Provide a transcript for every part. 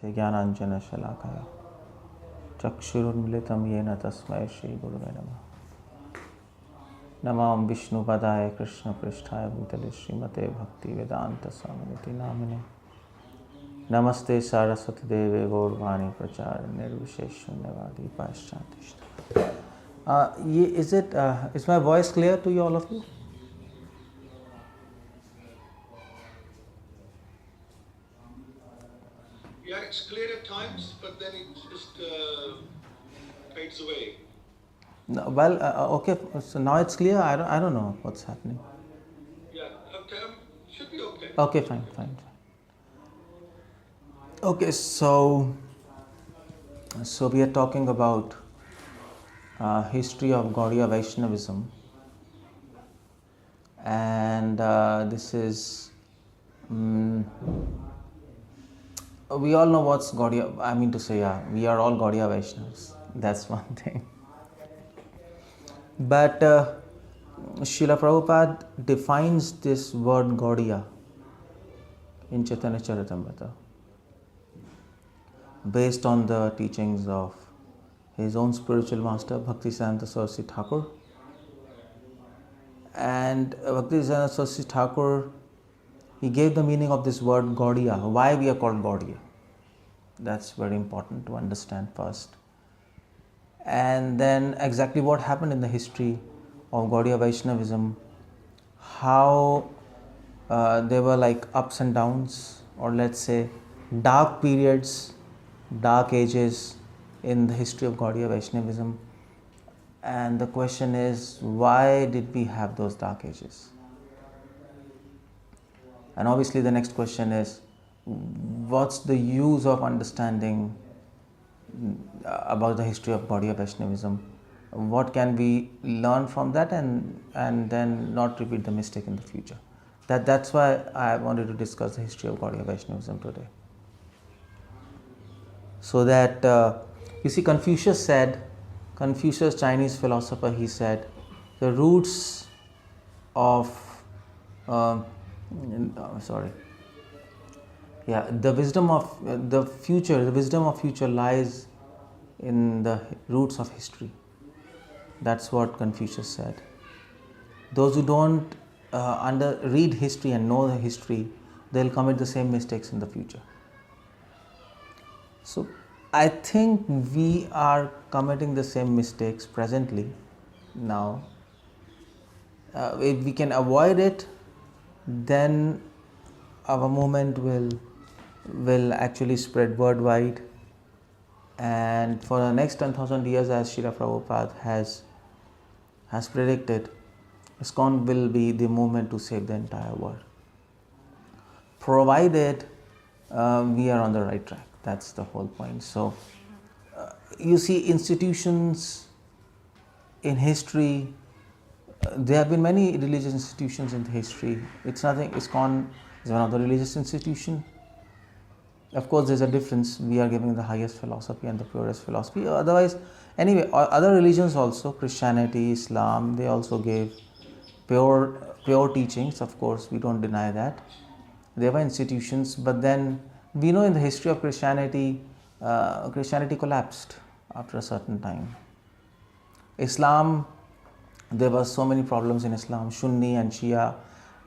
ज्ञानाञ्जनशलाकया चक्षुरुन्मिलितं येन तस्मै श्रीगुरुवे नमः। नमां विष्णुपदाय कृष्णपृष्ठाय भूतले श्रीमते भक्तिवेदान्तस्वामिनिति नामिने। नमस्ते सरस्वती देवे गौरवाणी प्रचारिणे निर्विशेषशून्यवादी पाश्चात्य। Is my voice clear to you, all of you? Yeah, it's clear at times, but then it just fades away. No, well, okay. So now it's clear. I don't know what's happening. Yeah, okay, should be okay. Okay, fine. Okay, so we are talking about history of Gaudiya Vaishnavism, and this is we all know what's Gaudiya. I mean to say, yeah, we are all Gaudiya Vaishnavas. That's one thing. But Srila Prabhupada defines this word Gaudiya in Chaitanya Charitamrita based on the teachings of his own spiritual master Bhaktisiddhanta Saraswati Thakur. And Bhaktisiddhanta Saraswati Thakur, he gave the meaning of this word Gaudiya, why we are called Gaudiya. That's very important to understand first. And then exactly what happened in the history of Gaudiya Vaishnavism, how there were like ups and downs, or let's say dark periods, dark ages in the history of Gaudiya Vaishnavism. And the question is, why did we have those dark ages? And obviously the next question is, what's the use of understanding about the history of Gaudiya Vaishnavism? What can we learn from that and then not repeat the mistake in the future? That's why I wanted to discuss the history of Gaudiya Vaishnavism today. So that, you see, Confucius, Chinese philosopher, he said, the roots of, the wisdom of the future lies in the roots of history. That's what Confucius said. Those who don't read history and know the history, they'll commit the same mistakes in the future. So I think we are committing the same mistakes presently now. If we can avoid it, then our movement will actually spread worldwide, and for the next 10,000 years, as Srila Prabhupada has predicted, ISKCON will be the movement to save the entire world, provided we are on the right track. That's the whole point. So you see, institutions in history, there have been many religious institutions in the history. It's nothing. ISKCON is one of the religious institution. Of course, there's a difference. We are giving the highest philosophy and the purest philosophy. Otherwise, anyway, other religions also, Christianity, Islam, they also gave pure teachings. Of course, we don't deny that. They were institutions, but then we know in the history of Christianity, Christianity collapsed after a certain time. Islam, there were so many problems in Islam, Sunni and Shia.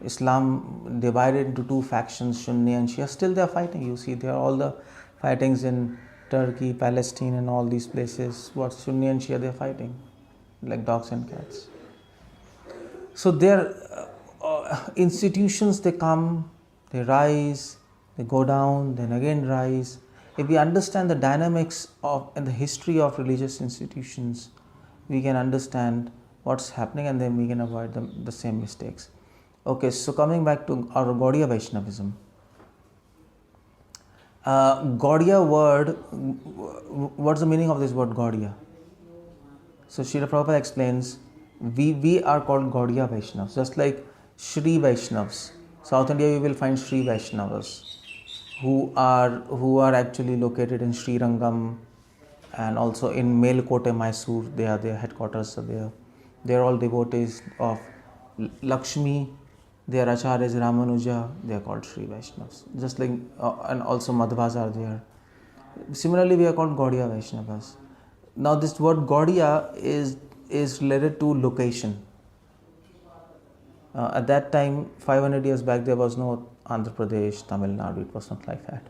Islam divided into two factions, Sunni and Shia. Still they are fighting. You see, there are all the fightings in Turkey, Palestine and all these places. What Sunni and Shia, they are fighting like dogs and cats. So their institutions, they come, they rise, they go down, then again rise. If we understand the dynamics and the history of religious institutions, we can understand what's happening, and then we can avoid the same mistakes. Okay, so coming back to our Gaudiya Vaishnavism. Gaudiya word, what's the meaning of this word Gaudiya? So Srila Prabhupada explains, we are called Gaudiya Vaishnavas, just like Shri Vaishnavas. South India, you will find Shri Vaishnavas who are actually located in Sri Rangam and also in Melkote, Mysore. Their headquarters are there. They are all devotees of Lakshmi. Their Acharya is Ramanuja. They are called Sri Vaishnavas. Just like and also Madhvas are there. Similarly, we are called Gaudiya Vaishnavas. Now, this word Gaudiya is related to location. At that time, 500 years back, there was no Andhra Pradesh, Tamil Nadu. It was not like that.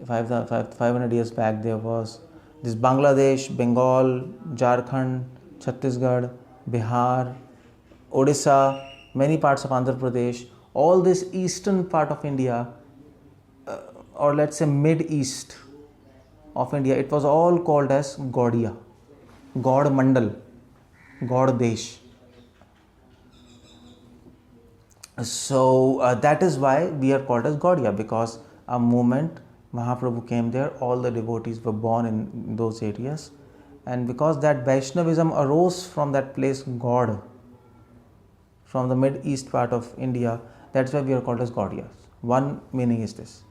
500 years back, there was this Bangladesh, Bengal, Jharkhand, Chhattisgarh, Bihar, Odisha, many parts of Andhra Pradesh. All this eastern part of India, or let's say mid-east of India, it was all called as Gaudiya, God Mandal, God Desh. So that is why we are called as Gaudiya, because a moment Mahaprabhu came there, all the devotees were born in those areas, and because that Vaishnavism arose from that place, God, from the mid-east part of India, that's why we are called as Gaudiyas. One meaning is this.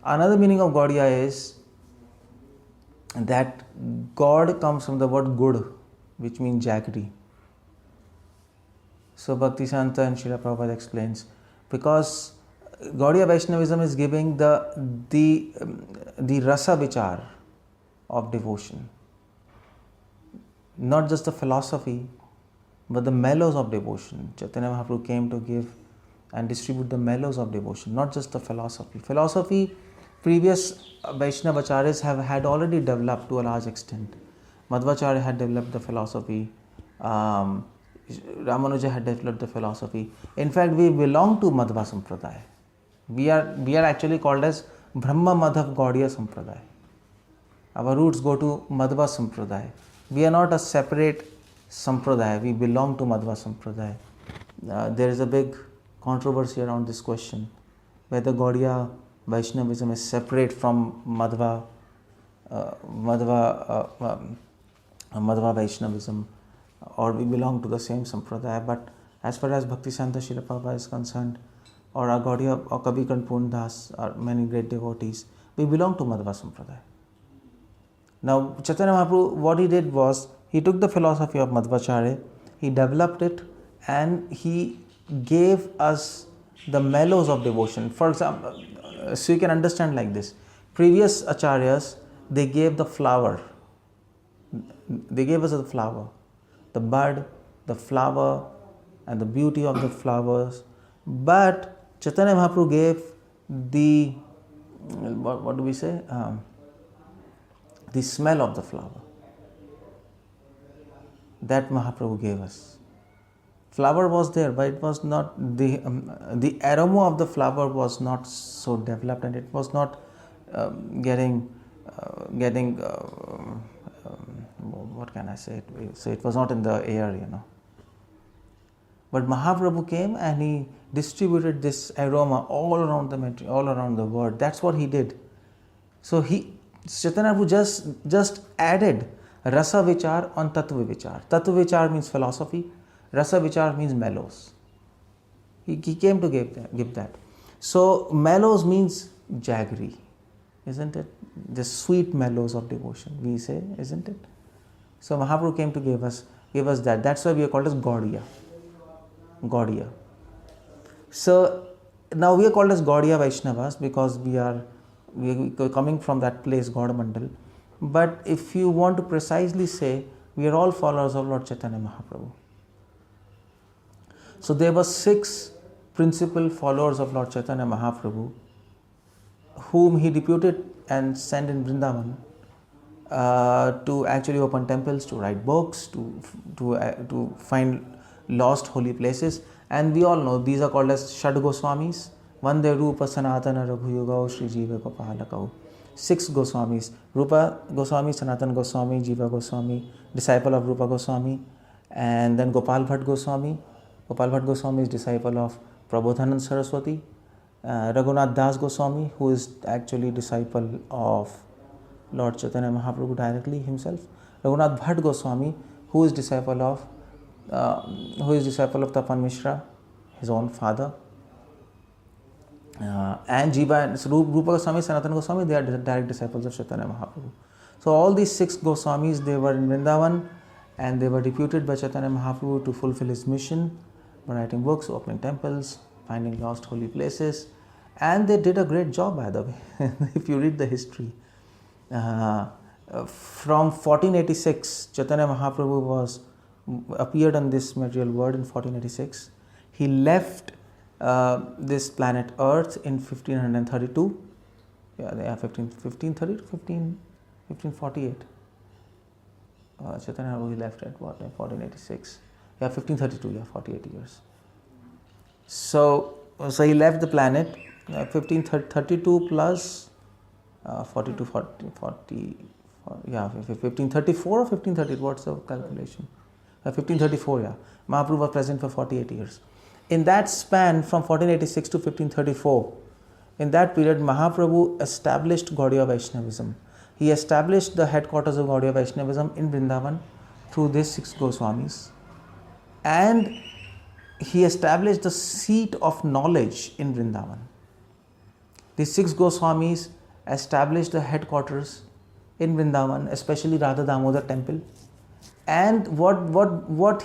Another meaning of Gaudiya is that God comes from the word good, which means jaggery. So Bhaktisiddhanta and Srila Prabhupada explains, because Gaudiya Vaishnavism is giving the rasa vichar of devotion, not just the philosophy, but the mellows of devotion. Chaitanya Mahaprabhu came to give and distribute the mellows of devotion, not just the philosophy. Philosophy, previous Vaishnava acharyas have had already developed to a large extent. Madhvacharya had developed the philosophy. Ramanuja had developed the philosophy. In fact, we belong to Madhva Sampradaya. We are actually called as Brahma Madhav Gaudiya Sampradaya. Our roots go to Madhva Sampradaya. We are not a separate Sampradaya. We belong to Madhva Sampradaya. There is a big controversy around this question, whether Gaudiya Vaishnavism is separate from Madhva Vaishnavism, or we belong to the same Sampradaya. But as far as Bhaktisiddhanta Srila Prabhupada is concerned, or our Gaudiya or Kabir Purn Das, or many great devotees, we belong to Madhva Sampradaya. Now, Chaitanya Mahaprabhu, what he did was, he took the philosophy of Madhvacharya, he developed it, and he gave us the mellows of devotion. For example, so you can understand like this. Previous acharyas, they gave the flower. They gave us the flower, the bud, the flower, and the beauty of the flowers. But Chaitanya Mahaprabhu gave the, what do we say? The smell of the flower. That Mahaprabhu gave us. Flower was there, but it was not, the aroma of the flower was not so developed, and it was not getting what can I say? So it was not in the air, But Mahaprabhu came and he distributed this aroma all around the world. That's what he did. So Chaitanya Mahaprabhu just added rasa vichar on tattva vichar. Tattva vichar means philosophy. Rasa vichar means mellows. He came to give that. So mellows means jaggery, isn't it? The sweet mellows of devotion, we say, isn't it? So Mahaprabhu came to give us that. That's why we are called as Gaudiya. Gaudiya. So now we are called as Gaudiya Vaishnavas because we are coming from that place, God Mandal. But if you want to precisely say, we are all followers of Lord Chaitanya Mahaprabhu. So there were 6 principal followers of Lord Chaitanya Mahaprabhu, whom he deputed and sent in Vrindavan to actually open temples, to write books, to find lost holy places. And we all know these are called as Shad Goswamis. Vande Rupa Sanatana Raghuyugau Shri Jiva Gopalakau. 6 Goswamis. Rupa Goswami, Sanatana Goswami, Jiva Goswami, disciple of Rupa Goswami, and then Gopal Bhatt Goswami. Gopal Bhatt Goswami is disciple of Prabodhanand Saraswati. Raghunath Das Goswami, who is actually disciple of Lord Chaitanya Mahaprabhu directly himself. Raghunath Bhatt Goswami, who is disciple of Tapan Mishra, his own father. And Jiva, so Rupa Goswami, Sanatana Goswami, they are direct disciples of Chaitanya Mahaprabhu. So all these 6 Goswamis, they were in Vrindavan, and they were deputed by Chaitanya Mahaprabhu to fulfill his mission by writing books, opening temples, finding lost holy places. And they did a great job, by the way, if you read the history. From 1486, Chaitanya Mahaprabhu appeared on this material world in 1486. He left this planet Earth in 1532. Yeah, 1530 to 1548. Chaitanya Mahaprabhu left at what, 1486? Yeah, 1532, yeah, 48 years. So he left the planet 1532 plus 42, 40, yeah, 1534 or 1530, what's the calculation? 1534, yeah. Mahaprabhu was present for 48 years. In that span from 1486 to 1534, in that period, Mahaprabhu established Gaudiya Vaishnavism. He established the headquarters of Gaudiya Vaishnavism in Vrindavan through these 6 Goswamis. And he established the seat of knowledge in Vrindavan. These 6 Goswamis established the headquarters in Vrindavan, especially Radha Damodar temple. And what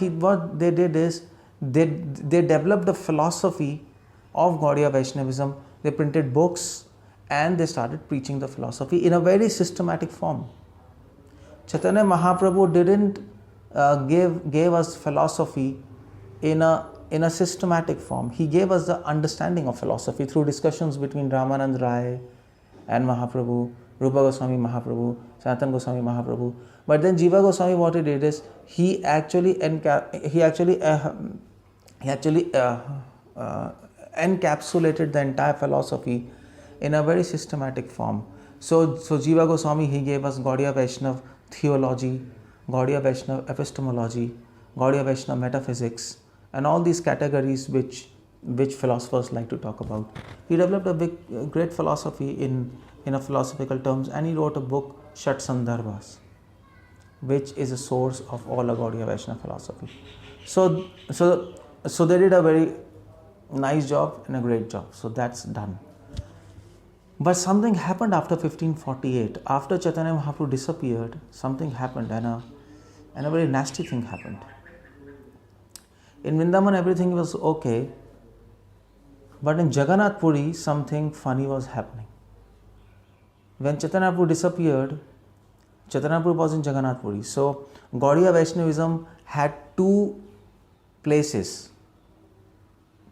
they did is they developed the philosophy of Gaudiya Vaishnavism. They printed books and they started preaching the philosophy in a very systematic form. Chaitanya Mahaprabhu didn't gave us philosophy in a systematic form. He gave us the understanding of philosophy through discussions between Ramanand Rai and Mahaprabhu, Rupa Goswami Mahaprabhu, Sanatana Goswami Mahaprabhu. But then Jiva Goswami, what he did is he actually encapsulated the entire philosophy in a very systematic form. So Jiva Goswami, he gave us Gaudiya Vaishnava theology, Gaudiya Vaishnava epistemology, Gaudiya Vaishnava metaphysics, and all these categories which philosophers like to talk about. He developed a great philosophy in a philosophical terms, and he wrote a book, Shat Sandarbhas, which is a source of all of Gaudiya Vaishnava philosophy. So they did a very nice job and a great job. So that's done. But something happened after 1548. After Chaitanya Mahaprabhu disappeared, something happened, and a very nasty thing happened. In Vrindavan, everything was okay, but in Jagannath Puri, something funny was happening. When Chaitanya Mahaprabhu disappeared, Chaitanya Mahaprabhu was in Jagannath Puri. So Gaudiya Vaishnavism had 2 places,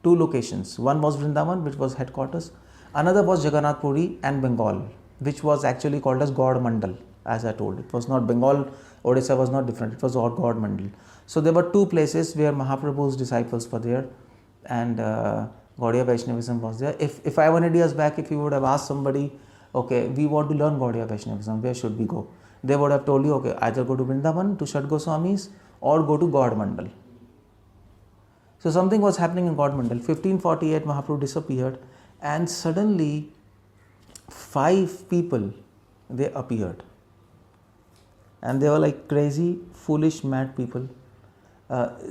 2 locations. One was Vrindavan, which was headquarters. Another was Jagannath Puri and Bengal, which was actually called as Gaud Mandal, as I told. It was not Bengal, Odisha was not different. It was all Gaud Mandal. So there were 2 places where Mahaprabhu's disciples were there, and Gaudiya Vaishnavism was there. If 500 years back, if you would have asked somebody, okay, we want to learn Gaudiya Vaishnavism, where should we go? They would have told you, okay, either go to Vrindavan, to Shat Goswamis, or go to Gaud Mandal. So something was happening in Gaud Mandal. 1548, Mahaprabhu disappeared, and suddenly 5 people, they appeared. And they were like crazy, foolish, mad people.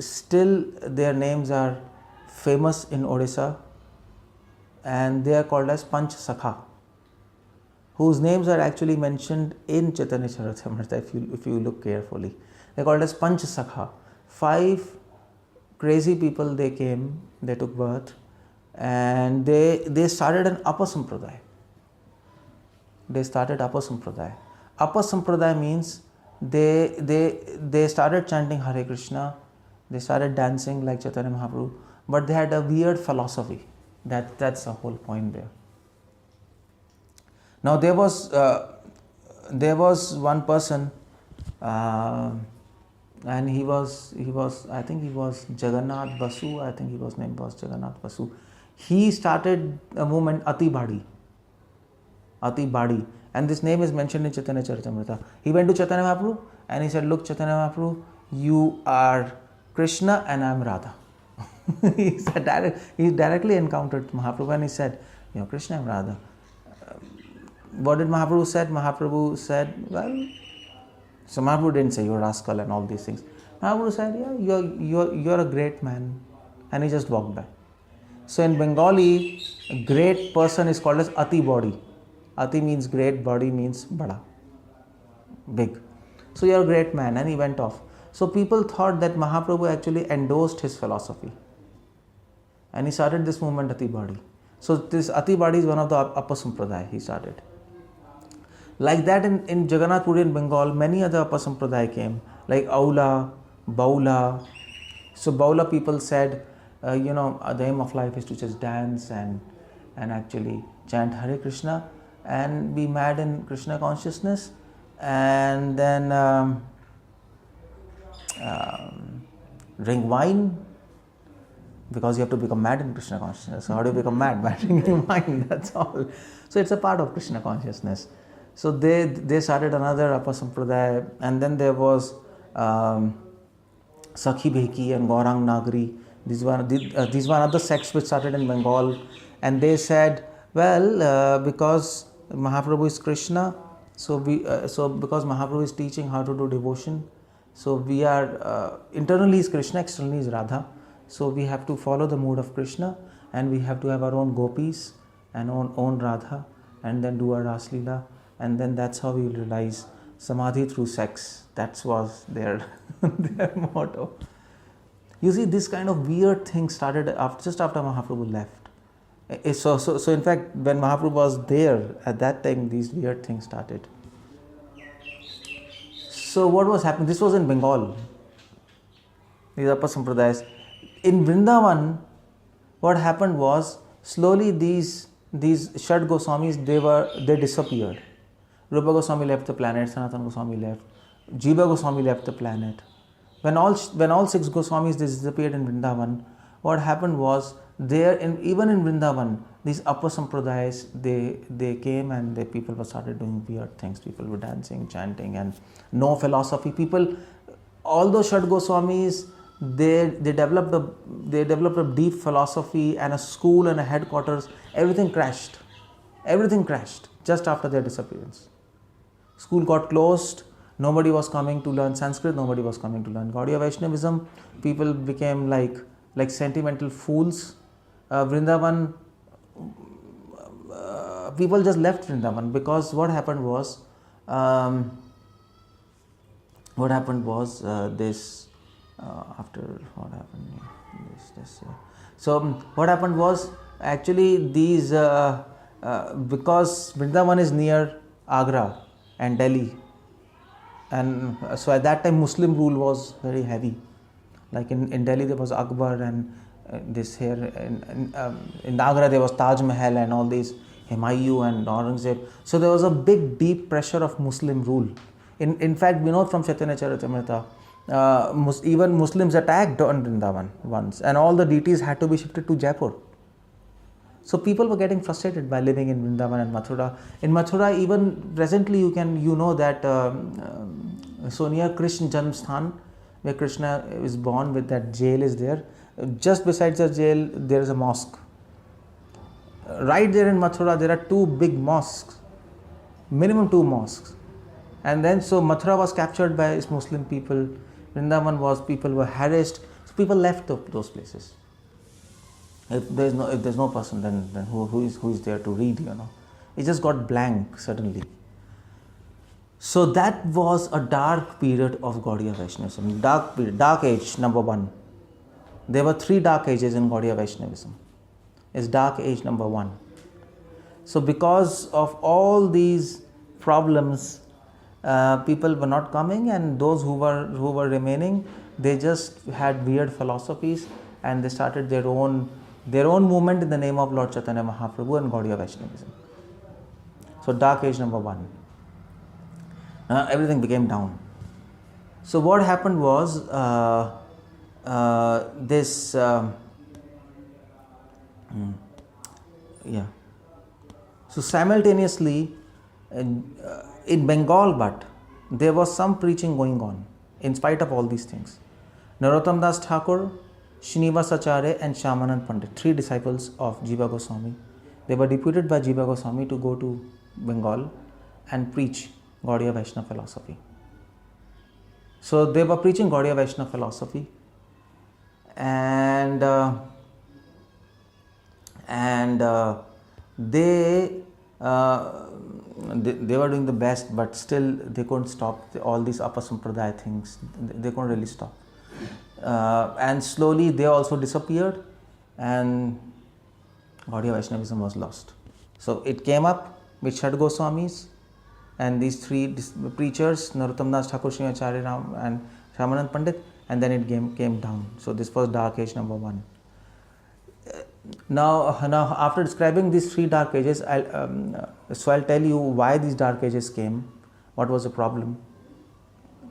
Still their names are famous in Odisha, and they are called as Panch Sakha, whose names are actually mentioned in Chaitanya Charitamrita if you look carefully. They are called as Panch Sakha. 5 crazy people, they came, they took birth, and they started an Apa Sampradaya. They started Apa Sampradaya. Apa Sampradaya means they started chanting Hare Krishna, they started dancing like Chaitanya Mahaprabhu, but they had a weird philosophy. That's the whole point there. Now there was one person, and he was I think he was Jagannath Basu. I think his name was Jagannath Basu. He started a movement Ati Badi, and this name is mentioned in Chaitanya Charitamrita. He went to Chaitanya Mahaprabhu and he said, "Look, Chaitanya Mahaprabhu, you are Krishna and I am Radha." He directly encountered Mahaprabhu and he said, "You know, Krishna and Radha." What did Mahaprabhu said? Mahaprabhu said, well, so Mahaprabhu didn't say, "You're a rascal" and all these things. Mahaprabhu said, "Yeah, you're a great man," and he just walked by. So in Bengali, a great person is called as Ati Body. Ati means great, body means bada, big. So you're a great man, and he went off. So people thought that Mahaprabhu actually endorsed his philosophy, and he started this movement Ati Badi. So this Atibadi is one of the upper sampradaya he started. Like that in Jagannath Puri in Bengal, many other upper sampradaya came, like Aula, Baula. So Baula people said, the aim of life is to just dance and actually chant Hare Krishna and be mad in Krishna consciousness, and then drink wine, because you have to become mad in Krishna consciousness. So how do you become mad? By drinking wine, that's all. So it's a part of Krishna consciousness. So they started another upper sampradaya, and then there was Sakhi Bheki and Gaurang Nagari. These were other sects which started in Bengal, and they said, because Mahaprabhu is Krishna, so because Mahaprabhu is teaching how to do devotion, so we are internally is Krishna, externally is Radha. So we have to follow the mood of Krishna, and we have to have our own gopis and own Radha, and then do our Ras Leela, and then that's how we will realize Samadhi through sex. That was their motto. You see, this kind of weird thing started just after Mahaprabhu left. So in fact, when Mahaprabhu was there, at that time, these weird things started. So what was happening? This was in Bengal. These upper sampradayas. In Vrindavan, what happened was, slowly these Shad Goswamis, they disappeared. Rupa Goswami left the planet, Sanatana Goswami left, Jiva Goswami left the planet. When all 6 Goswamis disappeared in Vrindavan, what happened was, even in Vrindavan, these upper sampradayas, they came, and the people started doing weird things. People were dancing, chanting, and no philosophy. People, all those Shad Goswamis, they developed a deep philosophy and a school and a headquarters. Everything crashed just after their disappearance. School got closed. Nobody was coming to learn Sanskrit. Nobody was coming to learn Gaudiya Vaishnavism. People became like sentimental fools. Vrindavan, people just left Vrindavan, because what happened was this. After what happened? So what happened was, actually these because Vrindavan is near Agra and Delhi, and so at that time Muslim rule was very heavy. Like in Delhi there was Akbar, and this here in Agra there was Taj Mahal and all these Humayun and Aurangzeb. So there was a big deep pressure of Muslim rule. In fact, we know from Chaitanya Charitamrita, even Muslims attacked on Vrindavan once, and all the deities had to be shifted to Jaipur. So people were getting frustrated by living in Vrindavan and Mathura. In Mathura, even presently, you know that so near Krishna Janmsthan, where Krishna is born, with that jail is there. Just besides the jail, there is a mosque. Right there in Mathura, there are 2 big mosques, minimum 2 mosques. And then so Mathura was captured by Muslim people. Vrindavan people were harassed. So people left those places. If there's no person, then who is there to read? It just got blank suddenly. So that was a dark period of Gaudiya Vaishnavism. Dark age number 1. There were 3 dark ages in Gaudiya Vaishnavism. It's dark age number 1. So because of all these problems, people were not coming, and those who were remaining, they just had weird philosophies, and they started their own movement in the name of Lord Chaitanya Mahaprabhu and Gaudiya Vaishnavism. So dark age number 1. Everything became down. So what happened was So simultaneously in Bengal, but there was some preaching going on in spite of all these things. Narottam Das Thakur, Srinivas Acharya and Shyamanand Pandit, 3 disciples of Jiva Goswami, they were deputed by Jiva Goswami to go to Bengal and preach Gaudiya Vaishnava philosophy. So they were preaching Gaudiya Vaishnava philosophy, and they were doing the best, but still they couldn't stop all these upper sampradaya things. They couldn't really stop, and slowly they also disappeared. And Gaudiya Vaishnavism was lost. So it came up with Shad Goswamis and these three preachers, Narottam Das Thakur, Srimacharya Ram and Shyamanand Pandit, and then it came down. So this was Dark Age number 1. Now after describing these 3 Dark Ages, I'll tell you why these Dark Ages came, what was the problem.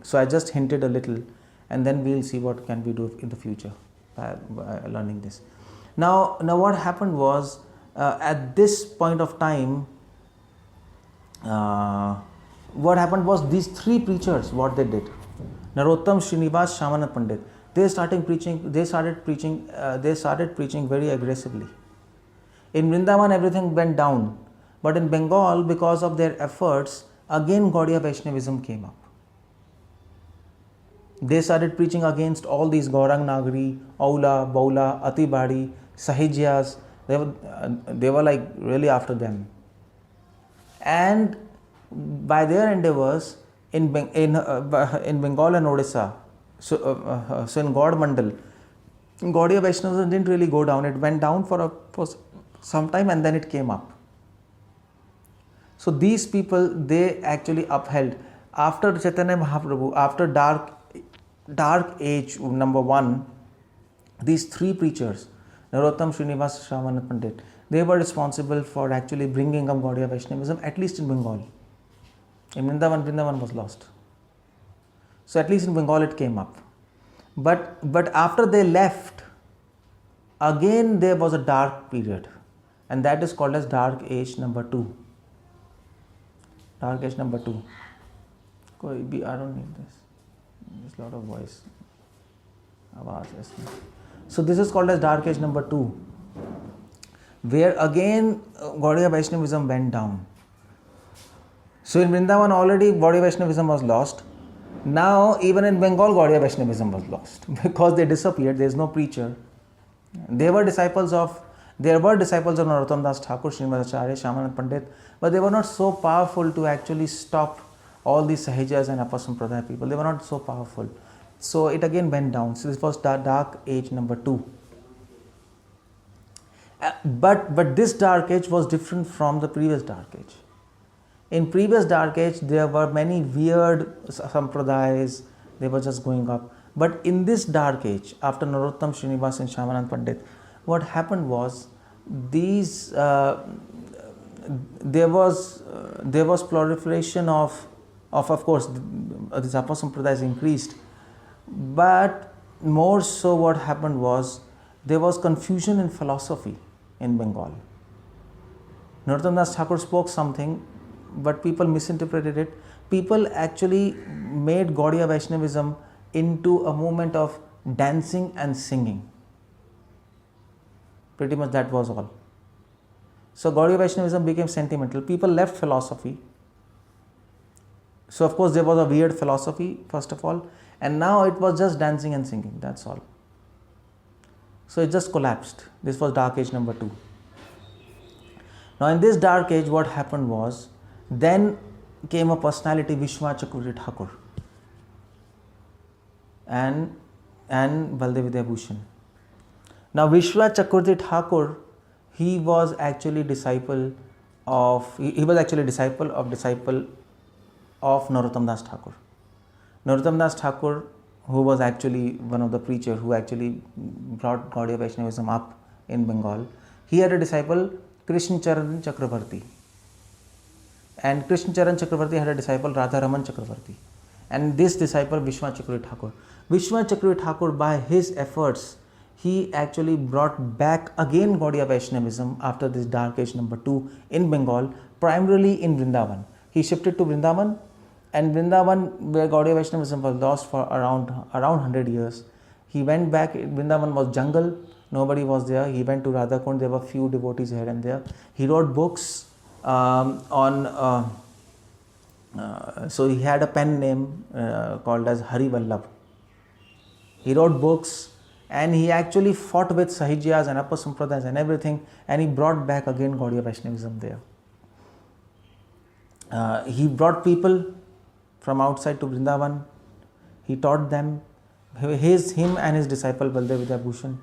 So I just hinted a little, and then we'll see what can we do in the future by learning this. Now what happened was, at this point of time, what happened was these 3 preachers, what they did, Narottam, Srinivas, Shyamanand Pandit, they started preaching very aggressively. In Vrindavan everything went down, but in Bengal, because of their efforts, again Gaudiya Vaishnavism came up. They started preaching against all these Gaurang Nagari, Aula, Baula, Atibadi, Sahijyas. They were like really after them. And by their endeavors in Bengal and Odisha, so in Gaud Mandal, Gaudiya Vaishnavism didn't really go down. It went down for some time and then it came up. So these people, they actually upheld, after Chaitanya Mahaprabhu, after Dark Age number 1, these 3 preachers, Narottam, Srinivas, Shyamanand Pandit, they were responsible for actually bringing up Gaudiya Vaishnavism, at least in Bengal. In Vrindavan was lost. So at least in Bengal it came up. But after they left, again there was a dark period, and that is called as Dark Age number 2. Dark Age number 2. I don't need this. There's a lot of voice. So this is called as Dark Age number 2, where again Gaudiya Vaishnavism went down. So in Vrindavan already Gaudiya Vaishnavism was lost. Now even in Bengal Gaudiya Vaishnavism was lost because they disappeared. There is no preacher. There were disciples of Narottam Das Thakur, Srimacharya, Shyamanand Pandit, but they were not so powerful to actually stop all these Sahijas and Upper Sampradaya people. They were not so powerful. So it again went down. So this was Dark Age number 2. But this Dark Age was different from the previous Dark Age. In previous Dark Age, there were many weird sampradayas. They were just going up. But in this Dark Age, after Narottam, Srinivas and Shyamanand Pandit, what happened was there was proliferation of course, this Upper Sampradayas increased. But more so what happened was there was confusion in philosophy in Bengal. Narottam Das Thakur spoke something, but people misinterpreted it. People actually made Gaudiya Vaishnavism into a movement of dancing and singing. Pretty much that was all. So Gaudiya Vaishnavism became sentimental. People left philosophy. So of course there was a weird philosophy first of all, and now it was just dancing and singing, that's all. So it just collapsed. This was Dark Age number 2. Now in this Dark Age what happened was, then came a personality, Vishwa Chakravarti Thakur and Baldev Vidyabhushan. Now Vishwa Chakravarti Thakur, he was actually disciple of Narottam Das Thakur. Narottam Das Thakur, who was actually one of the preachers who actually brought Gaudiya Vaishnavism up in Bengal, he had a disciple, Krishna Charan Chakravarti. And Krishna Charan Chakravarti had a disciple, Radharaman Chakravarti. And this disciple, Vishwa Chakravarti Thakur. Vishwa Chakravarti Thakur, by his efforts, he actually brought back again Gaudiya Vaishnavism after this Dark Age number 2 in Bengal, primarily in Vrindavan. He shifted to Vrindavan, and Vrindavan, where Gaudiya Vaishnavism was lost for around 100 years. He went back. Vrindavan was jungle, nobody was there. He went to Radhakund, there were few devotees here and there. He wrote books so he had a pen name called as Hari Vallabh. He wrote books and he actually fought with Sahijyas and Upper Sampradayas and everything, and he brought back again Gaudiya Vaishnavism there. He brought people from outside to Vrindavan. He taught them. Him and his disciple Baldev Vidyabhushan,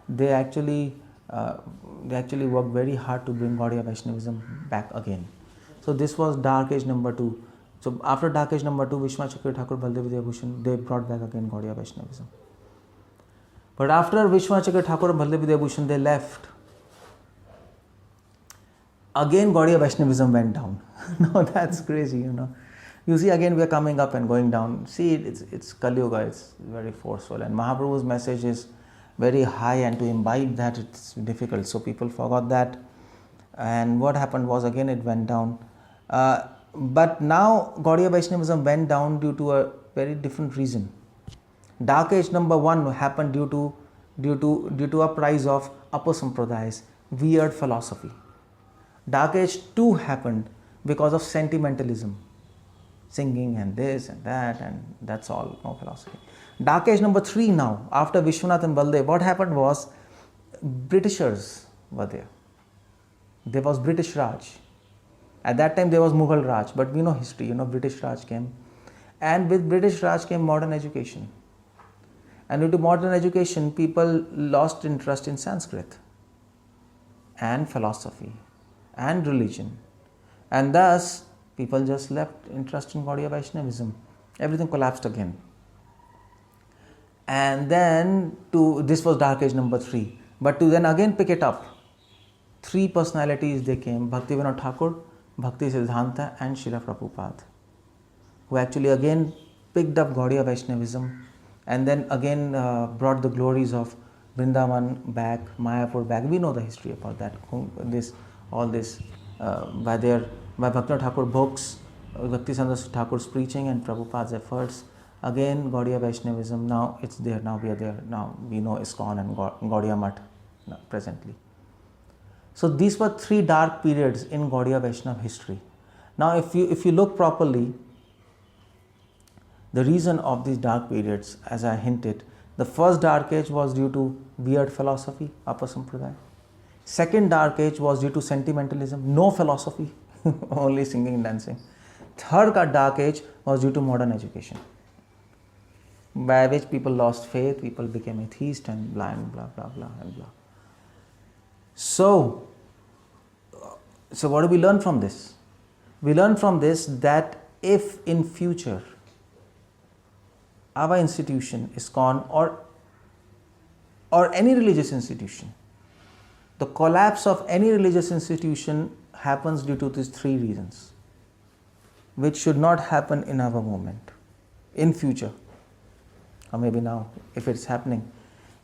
they actually they actually worked very hard to bring Gaudiya Vaishnavism back again. So this was Dark Age number 2. So after Dark Age number 2, Vishwanath Chakravarti Thakur, Baldev Vidyabhushan, they brought back again Gaudiya Vaishnavism. But after Vishwanath Chakravarti Thakur and Baldev Vidyabhushan, they left. Again Gaudiya Vaishnavism went down. No, that's crazy, you know. You see, again we are coming up and going down. See, it's Kali Yuga, it's very forceful. And Mahaprabhu's message is very high, and to imbibe that it's difficult. So people forgot that. And what happened was, again it went down. But now Gaudiya Vaishnavism went down due to a very different reason. Dark Age number 1 happened due to uprise of upper sampradayas, weird philosophy. Dark Age 2 happened because of sentimentalism, singing and this and that, and that's all, no philosophy. Dark Age number 3 now, after Vishwanath and Baldev, what happened was Britishers were there. There was British Raj. At that time there was Mughal Raj, but we know history, you know, British Raj came. And with British Raj came modern education. And due to modern education, people lost interest in Sanskrit and philosophy and religion. And thus, people just left interest in Gaudiya Vaishnavism. Everything collapsed again. And then, this was Dark Age number 3. But to then again pick it up, 3 personalities they came, Bhaktivinoda Thakur, Bhakti Siddhanta and Srila Prabhupada, who actually again picked up Gaudiya Vaishnavism and then again brought the glories of Vrindavan back, Mayapur back. We know the history about that. All this by Bhaktivinoda Thakur books, Bhakti Siddhanta Thakur's preaching and Prabhupada's efforts. Again Gaudiya Vaishnavism, now it's there, now we are there, now we know ISKCON and Gaudiya Math presently. So these were 3 dark periods in Gaudiya Vaishnava history. Now if you look properly, the reason of these dark periods, as I hinted, the first dark age was due to weird philosophy, upper sampradaya. Second dark age was due to sentimentalism, no philosophy, only singing and dancing. Third dark age was due to modern education, by which people lost faith, people became atheist and blind, blah, blah, blah, and blah. So what do we learn from this? We learn from this that if in future our institution, ISKCON, or any religious institution, the collapse of any religious institution happens due to these 3 reasons, which should not happen in our movement, in future, or maybe now, if it's happening.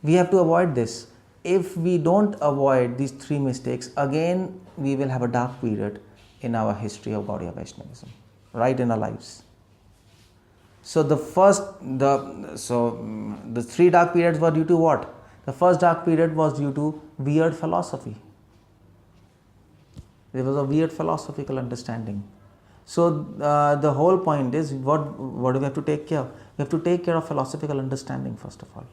We have to avoid this. If we don't avoid these 3 mistakes, again we will have a dark period in our history of Gaudiya Vaishnavism, right in our lives. So the 3 dark periods were due to what? The first dark period was due to weird philosophy. There was a weird philosophical understanding. So the whole point is, what do we have to take care of? We have to take care of philosophical understanding first of all.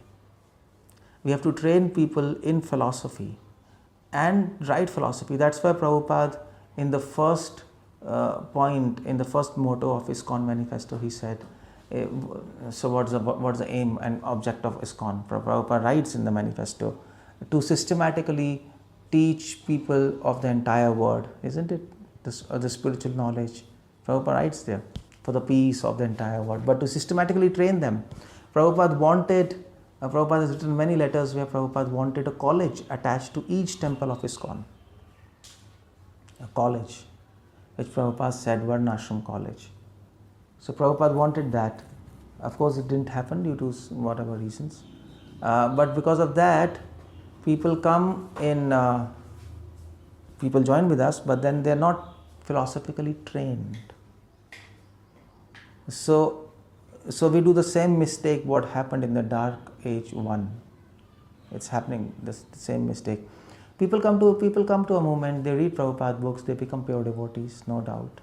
We have to train people in philosophy and right philosophy. That's why Prabhupada, in the first point, in the first motto of ISKCON manifesto, he said, so what's the aim and object of ISKCON? Prabhupada writes in the manifesto, to systematically teach people of the entire world, isn't it? The spiritual knowledge. Prabhupada writes there, for the peace of the entire world, but to systematically train them. Prabhupada has written many letters where Prabhupada wanted a college attached to each temple of ISKCON. A college, which Prabhupada said, Varnashram college. So Prabhupada wanted that. Of course, it didn't happen due to whatever reasons. But because of that, people join with us, but then they're not philosophically trained. So we do the same mistake what happened in the Dark Age 1. It's happening, the same mistake. People come to a movement, they read Prabhupada books, they become pure devotees, no doubt.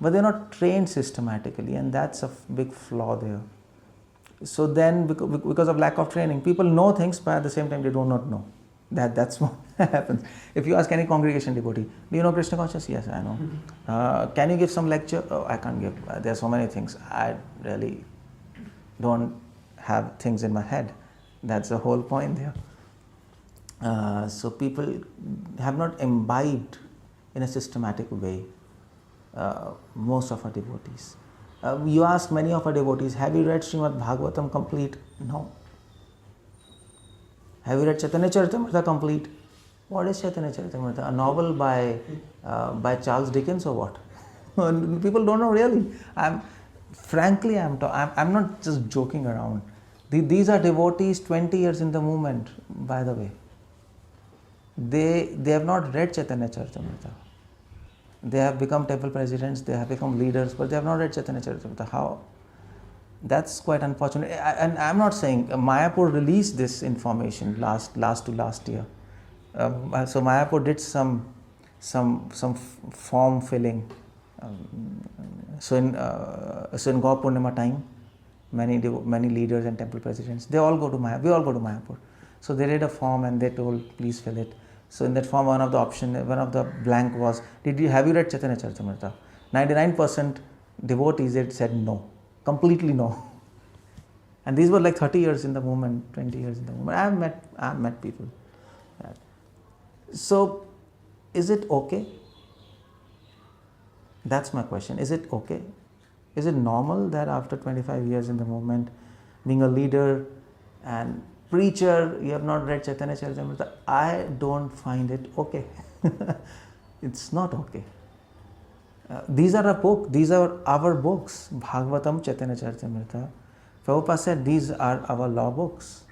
But they're not trained systematically, and that's a big flaw there. So then, because of lack of training, people know things, but at the same time they do not know. That's what happens. If you ask any congregation devotee, do you know Krishna consciousness? Yes, I know. Can you give some lecture? Oh, I can't give. There are so many things. I really don't have things in my head. That's the whole point there. So people have not imbibed in a systematic way most of our devotees. You ask many of our devotees, have you read Srimad Bhagavatam complete? No. Have you read Chaitanya Charitamrita complete? What is Chaitanya Charitamrita? A novel by Charles Dickens or what? People don't know really. I'm not just joking around. These are devotees 20 years in the movement, by the way. They have not read Chaitanya Charitamrita. They have become temple presidents, they have become leaders, but they have not read Chaitanya Charitamrita. How? That's quite unfortunate. And I'm not saying Mayapur released this information last year. So Mayapur did some form filling. So in Gaur Purnima time, many leaders and temple presidents, we all go to Mayapur. So they read a form and they told, please fill it. So in that form, one of the blank was, have you read Chaitanya Charitamrita? 99% devotees had said no, completely no. And these were like 30 years in the movement, 20 years in the movement. I've met people. So, is it okay? That's my question. Is it okay? Is it normal that after 25 years in the movement, being a leader and preacher, you have not read Chaitanya Charitamrita? I don't find it okay. It's not okay. These are our books, Bhagavatam, Chaitanya Charitamrita. Prabhupada said these are our law books.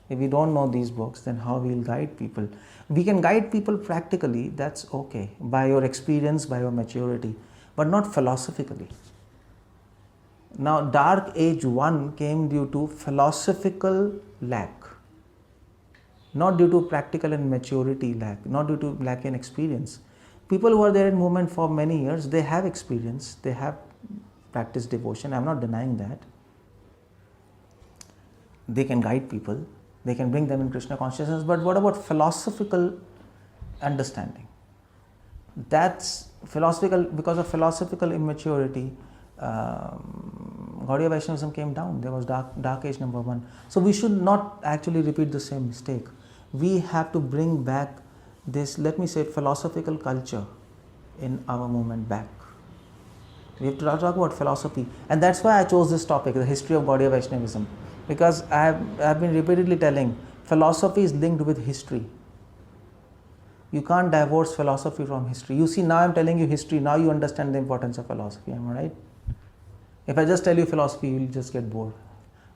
If we don't know these books, then how we will guide people? We can guide people practically, that's okay, by your experience, by your maturity, but not philosophically. Now, Dark Age 1 came due to philosophical lack, not due to practical and maturity lack, not due to lack in experience. People who are there in movement for many years, they have experience, they have practiced devotion, I'm not denying that. They can guide people, they can bring them in Krishna consciousness, but what about philosophical understanding? That's philosophical, because of philosophical immaturity, Gaudiya Vaishnavism came down. There was dark age number 1. So we should not actually repeat the same mistake. We have to bring back this, let me say, philosophical culture in our movement back. We have to talk about philosophy, and that's why I chose this topic, the history of Gaudiya Vaishnavism, because I have been repeatedly telling, philosophy is linked with history. You can't divorce philosophy from history. You see, now I'm telling you history, now you understand the importance of philosophy, am I right? If I just tell you philosophy, you'll just get bored.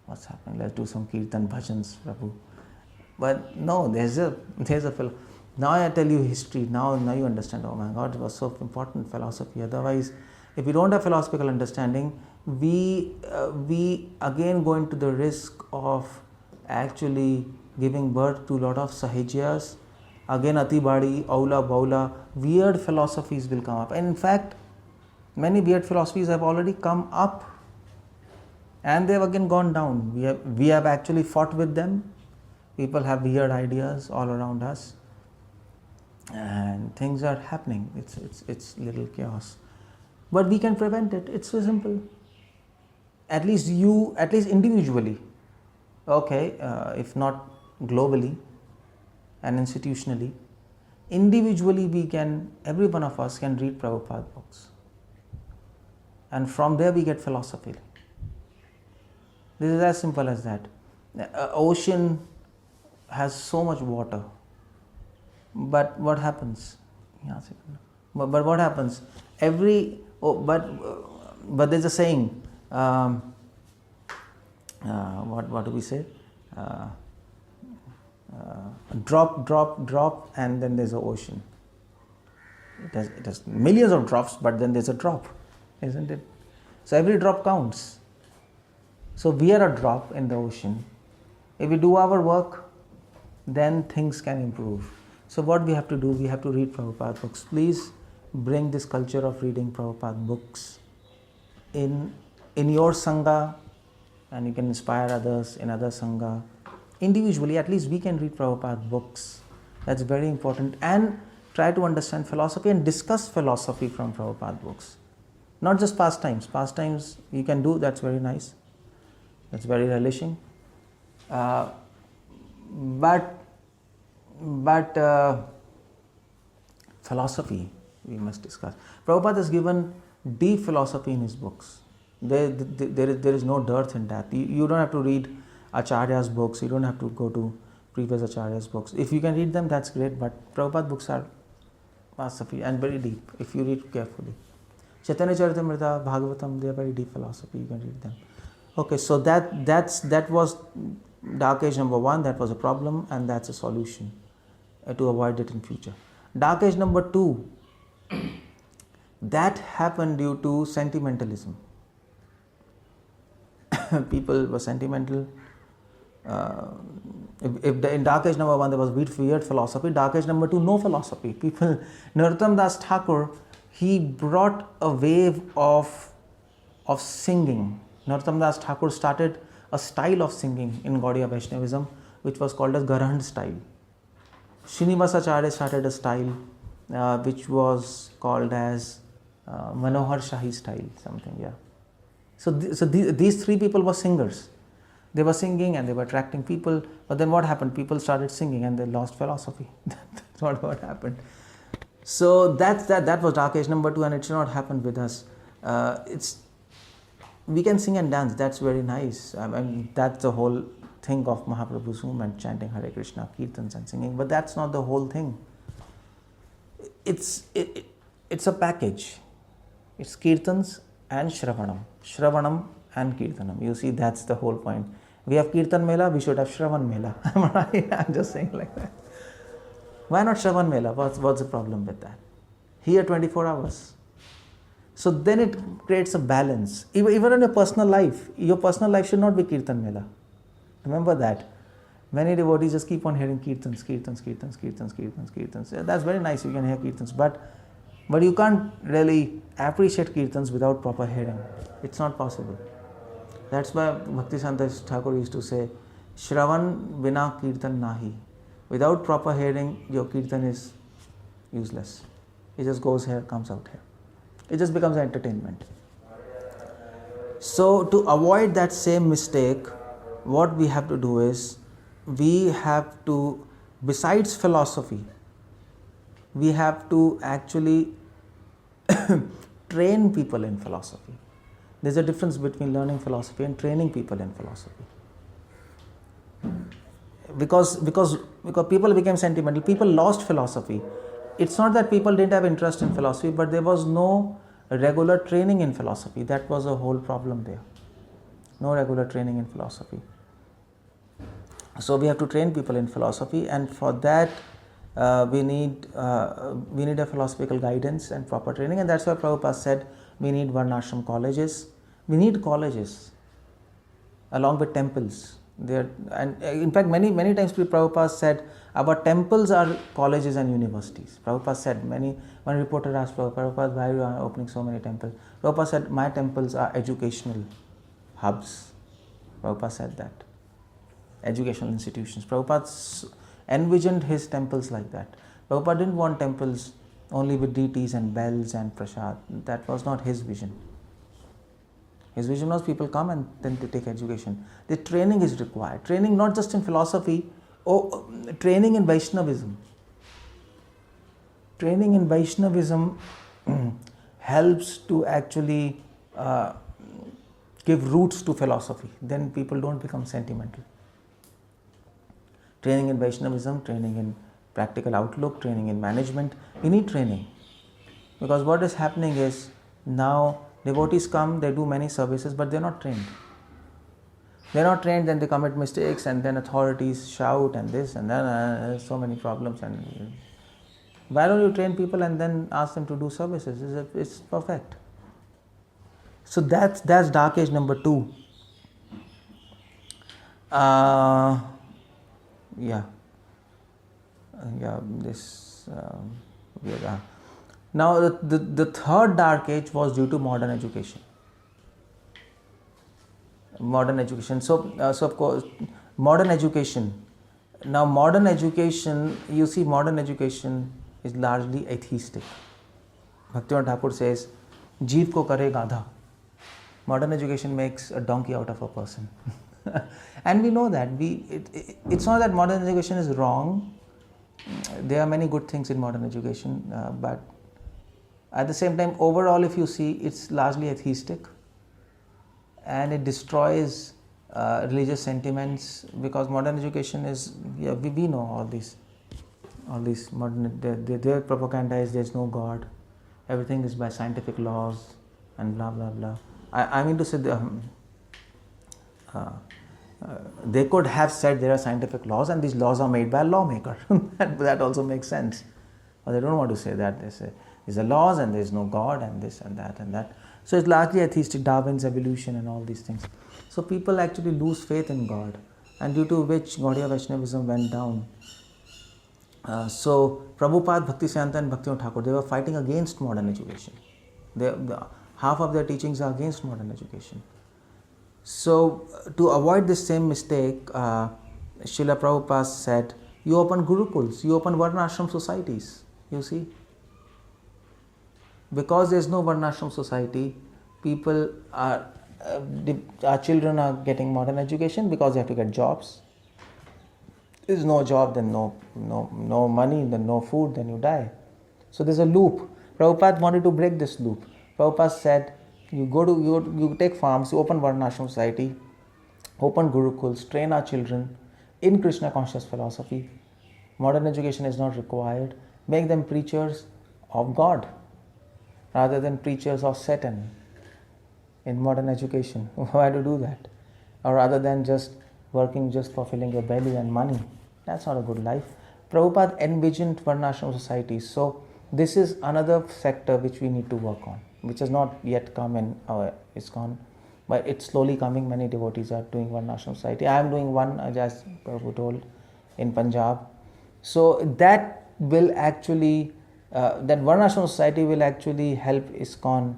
What's happening? Let's do some kirtan, bhajans, Prabhu. But no, there's a now I tell you history, now you understand, oh my God, it was so important, philosophy. Otherwise, if we don't have philosophical understanding, we again go into the risk of actually giving birth to a lot of sahajyas. Again, ati badi, aula baula, weird philosophies will come up. And in fact, many weird philosophies have already come up and they have again gone down. We have actually fought with them. People have weird ideas all around us, and things are happening. It's little chaos, but we can prevent it. It's so simple. At least individually, okay, if not globally and institutionally, individually every one of us can read Prabhupada books. And from there we get philosophy. This is as simple as that. Ocean has so much water, but what happens? But what happens? But there's a saying. What do we say? Drop, and then there's an ocean. It has millions of drops, but then there's a drop. Isn't it? So every drop counts. So we are a drop in the ocean. If we do our work, then things can improve. So what we have to do, we have to read Prabhupada books. Please bring this culture of reading Prabhupada books in your Sangha, and you can inspire others in other Sangha. Individually, at least we can read Prabhupada books. That's very important. And try to understand philosophy and discuss philosophy from Prabhupada books. Not just pastimes. Pastimes you can do, that's very nice. That's very relishing. But But philosophy we must discuss. Prabhupada has given deep philosophy in his books. There is no dearth in that. You don't have to read Acharya's books, you don't have to go to previous Acharya's books. If you can read them, that's great, but Prabhupada books are philosophy and very deep if you read carefully. Chaitanya Charitamrita, Bhagavatam, they are very deep philosophy, you can read them. Okay, so that was dark age number 1, that was a problem, and that's a solution to avoid it in future. Dark age number 2, that happened due to sentimentalism. People were sentimental. In dark age number 1 there was weird philosophy, dark age number 2 no philosophy. People, Narottam Das Thakur, he brought a wave of singing. Narottam Das Thakur started a style of singing in Gaudiya Vaishnavism which was called as Garand style. Srinivas Acharya started a style which was called as Manohar Shahi style, something, yeah. So these 3 people were singers. They were singing and they were attracting people, but then what happened? People started singing and they lost philosophy. That's what happened. So that was dark age number 2, and it should not happen with us. We can sing and dance, that's very nice. I mean, that's the whole thing of Mahaprabhu's movement, chanting Hare Krishna, Kirtans and singing, but that's not the whole thing. It's a package. It's Kirtans and Shravanam and Kirtanam. You see, that's the whole point. We have Kirtan Mela, we should have Shravan Mela. I'm just saying like that. Why not Shravan Mela? What's the problem with that? Here 24 hours. So then it creates a balance. Even in your personal life should not be Kirtan Mela. Remember that. Many devotees just keep on hearing Kirtans. Yeah, that's very nice, you can hear Kirtans. But you can't really appreciate Kirtans without proper hearing. It's not possible. That's why Bhaktisanta Thakur used to say, Shravan Vina Kirtan Nahi. Without proper hearing, your Kirtan is useless. It just goes here, comes out here. It just becomes entertainment. So to avoid that same mistake, what we have to do is, we have to, besides philosophy, we have to actually train people in philosophy. There's a difference between learning philosophy and training people in philosophy. Because people became sentimental, people lost philosophy. It's not that people didn't have interest in philosophy, but there was no regular training in philosophy. That was a whole problem there. No regular training in philosophy. So we have to train people in philosophy, and for that we need a philosophical guidance and proper training, and that's why Prabhupada said we need Varnashram colleges. We need colleges along with temples. And in fact, many times Prabhupada said our temples are colleges and universities. Prabhupada said, one reporter asked Prabhupada, why are you opening so many temples? Prabhupada said, my temples are educational hubs. Prabhupada said that. Educational institutions. Prabhupada envisioned his temples like that. Prabhupada didn't want temples only with deities and bells and prasad. That was not his vision. His vision was people come and then they take education. The training is required. Training not just in philosophy, training in Vaishnavism. Training in Vaishnavism helps to actually give roots to philosophy. Then people don't become sentimental. Training in Vaishnavism, training in practical outlook, training in management. We need training. Because what is happening is, now devotees come, they do many services, but they're not trained. They're not trained, then they commit mistakes, and then authorities shout and this and then so many problems. And why don't you train people and then ask them to do services? It's perfect. So that's dark age number 2. Now the third dark age was due to modern education. So of course, modern education. Now modern education, you see, modern education is largely atheistic. Bhaktivinoda Thakur says, Jeev ko kare gadha. Modern education makes a donkey out of a person. And we know that. It's not that modern education is wrong. there are many good things in modern education, but at the same time, overall, if you see, it's largely atheistic, and it destroys religious sentiments, because modern education is, yeah, we know all these modern, their propaganda is there's no God, everything is by scientific laws and blah blah blah. I mean to say, they could have said there are scientific laws and these laws are made by a lawmaker. that also makes sense. But they don't want to say that. They say these are laws and there is no God and this and that and that. So it's largely atheistic, Darwin's evolution and all these things. So people actually lose faith in God, and due to which Gaudiya Vaishnavism went down. So Prabhupada, Bhaktisiddhanta and Bhaktivinoda Thakur, they were fighting against modern education. Half of their teachings are against modern education. So to avoid this same mistake, Srila Prabhupada said, you open Gurukuls, you open Varnashram societies, you see. Because there is no Varnashram society, people are, our children are getting modern education because they have to get jobs. There is no job, then no money, then no food, then you die. So there's a loop. Prabhupada wanted to break this loop. Prabhupada said, you take farms, you open Varnashram society, open Gurukuls, train our children in Krishna conscious philosophy. Modern education is not required. Make them preachers of God rather than preachers of Satan in modern education. Why to do that? Or rather than just working just for filling your belly and money. That's not a good life. Prabhupada envisioned Varnashram societies. So this is another sector which we need to work on, which has not yet come in our ISKCON, but it's slowly coming. Many devotees are doing Varnashram society. I am doing one, as Prabhu told, in Punjab. So that will actually, that Varnashram society will actually help ISKCON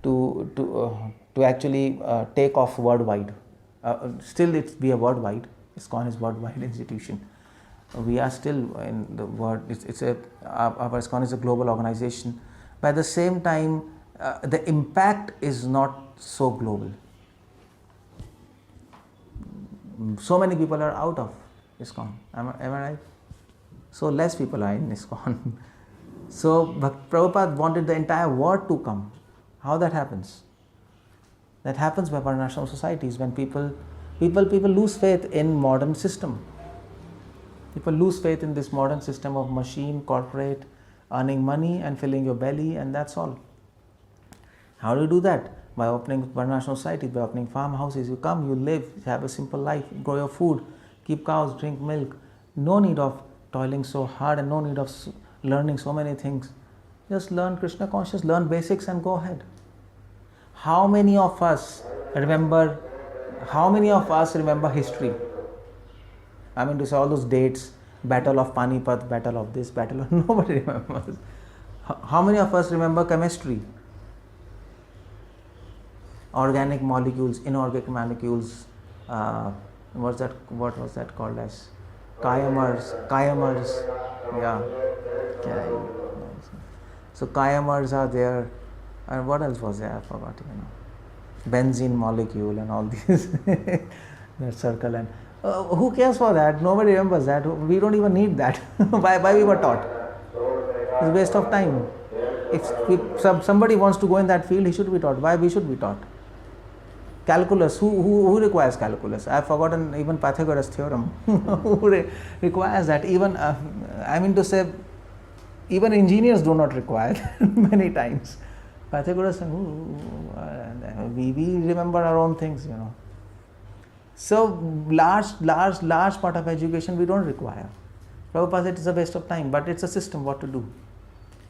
to actually take off worldwide. Still it's be a worldwide, ISKCON is worldwide institution. We are still in the world, our ISKCON is a global organization, but at the same time, the impact is not so global. So many people are out of ISKCON, am I right? So less people are in ISKCON. So Prabhupada wanted the entire world to come. How that happens? That happens by Varnashram societies, when people lose faith in modern system. People lose faith in this modern system of machine, corporate, earning money and filling your belly, and that's all. How do you do that? By opening Varnashram society, by opening farmhouses. You come, you live, you have a simple life, grow your food, keep cows, drink milk. No need of toiling so hard and no need of learning so many things. Just learn Krishna conscious, learn basics and go ahead. How many of us remember history? I mean to say all those dates, Battle of Panipat, Battle of this, Battle of... Nobody remembers. How many of us remember chemistry? Organic molecules, inorganic molecules, what was that called as? Chiamers, yeah. So chiamers are there, and what else was there? I forgot, benzene molecule and all these, that circle, and who cares for that? Nobody remembers that. We don't even need that. Why we were taught? It's a waste of time. If somebody wants to go in that field, he should be taught. Why we should be taught? Calculus, who requires calculus? I have forgotten even Pythagoras' theorem. Who requires that? Even, I mean to say, even engineers do not require that many times. Pythagoras, we remember our own things, So large part of education we don't require. Prabhupada said it's a waste of time, but it's a system, what to do.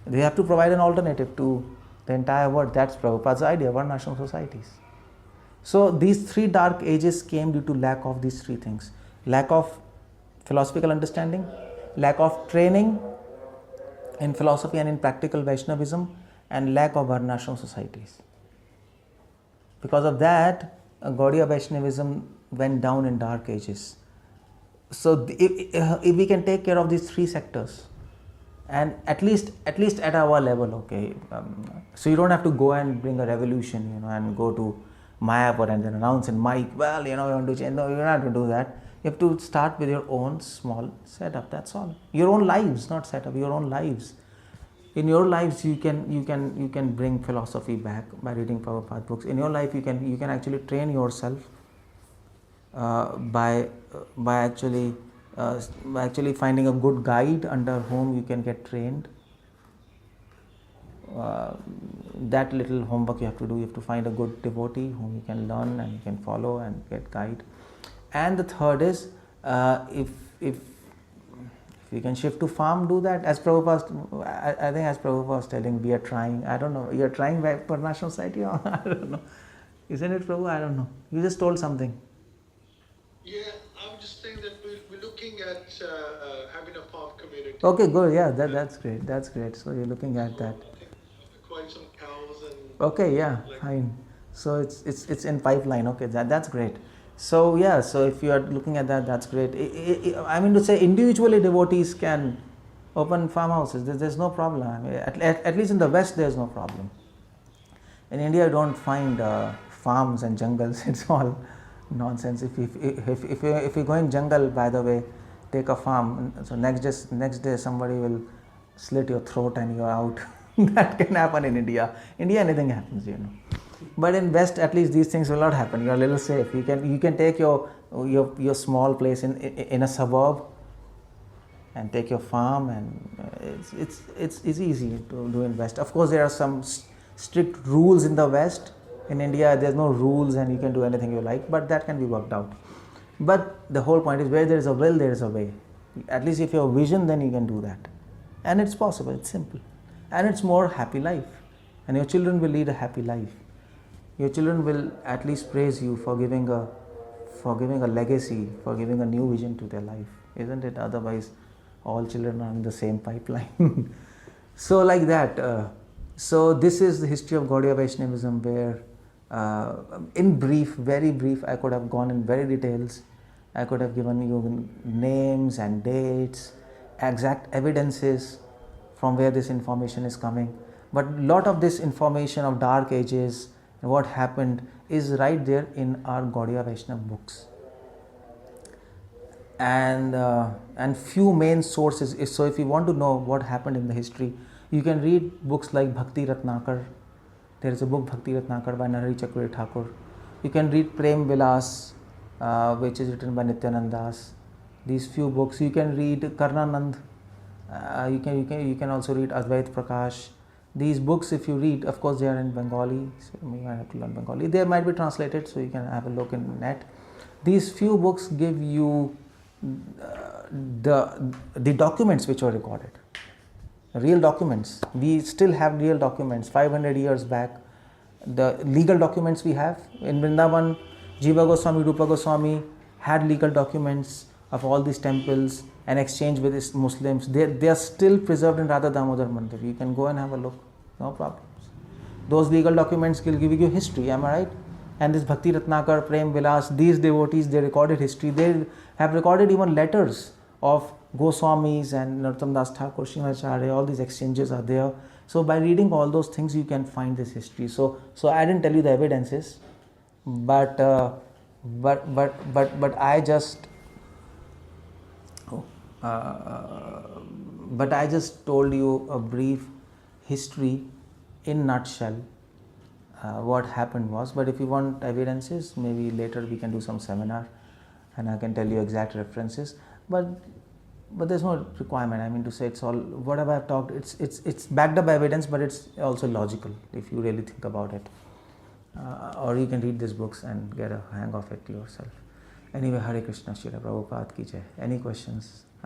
They have to provide an alternative to the entire world. That's Prabhupada's idea, Varnashram societies. So these three dark ages came due to lack of these three things. Lack of philosophical understanding, lack of training in philosophy and in practical Vaishnavism, and lack of Varnashram societies. Because of that, Gaudiya Vaishnavism went down in dark ages. So if we can take care of these three sectors, and at least at our level, okay. So you don't have to go and bring a revolution, and go to Mayapur and then announce in mic, we want to change. No, you don't have to do that. You have to start with your own small setup. That's all. Your own lives, not setup. Your own lives. In your lives, you can bring philosophy back by reading Prabhupada books. In your life, you can actually train yourself by actually finding a good guide under whom you can get trained. That little homework you have to do. You have to find a good devotee whom you can learn and you can follow and get guide. And the third is, if you can shift to farm, do that. As Prabhupada, I think as Prabhupada was telling, we are trying. I don't know. You're trying by Parnational Society, or I don't know. Isn't it, Prabhu? I don't know. You just told something. Yeah, I'm just saying that we're looking at having a farm community. Okay, good. Yeah, that's great. That's great. So you're looking at that. Acquiring some cows and. Okay, yeah, fine. So it's in pipeline. Okay, that's great. So yeah, so if you are looking at that, that's great. I mean to say, individually devotees can open farmhouses. There's no problem. I mean, at least in the West, there's no problem. In India, you don't find farms and jungles. It's all nonsense. If you go in jungle, by the way, take a farm. So next day somebody will slit your throat and you're out. That can happen in India. India, anything happens, you know. But in West, at least these things will not happen. You're a little safe. You can take your small place in a suburb and take your farm, and it's easy to do in West. Of course, there are some strict rules in the West. In India, there's no rules and you can do anything you like, but that can be worked out. But the whole point is, where there is a will, there is a way. At least if you have a vision, then you can do that. And it's possible, it's simple. And it's more happy life. And your children will lead a happy life. Your children will at least praise you for giving a legacy, for giving a new vision to their life. Isn't it? Otherwise, all children are in the same pipeline. So like that. So this is the history of Gaudiya Vaishnavism, where in brief, very brief, I could have gone in very details. I could have given you names and dates, exact evidences from where this information is coming. But a lot of this information of dark ages and what happened is right there in our Gaudiya Vaishnava books. And few main sources. So if you want to know what happened in the history, you can read books like Bhakti Ratnakar. There is a book, Bhakti Ratnakar, by Narahari Chakravarti Thakur. You can read Prem Vilas, which is written by Nityanand Das. These few books. You can read Karnanand. You can also read Advait Prakash. These books, if you read, of course, they are in Bengali. So you might have to learn Bengali. They might be translated, so you can have a look in the net. These few books give you the documents which were recorded. Real documents. We still have real documents 500 years back. The legal documents we have in Vrindavan, Jiva Goswami, Rupa Goswami had legal documents of all these temples and exchange with these Muslims. They are still preserved in Radha Damodar Mandir. You can go and have a look. No problems. Those legal documents will give you history. Am I right? And this Bhakti Ratnakar, Prem Vilas, these devotees, they recorded history. They have recorded even letters of Goswamis and Narottam Das Thakur, Srimacharya. All these exchanges are there. So by reading all those things, you can find this history. So I didn't tell you the evidences, but I just told you a brief history in nutshell. What happened was, but if you want evidences, maybe later we can do some seminar and I can tell you exact references. But there's no requirement. I mean to say, it's all whatever I've talked. It's backed up by evidence, but it's also logical if you really think about it. Or you can read these books and get a hang of it yourself. Anyway, Hare Krishna, Srila Prabhupada ki jai. Any questions?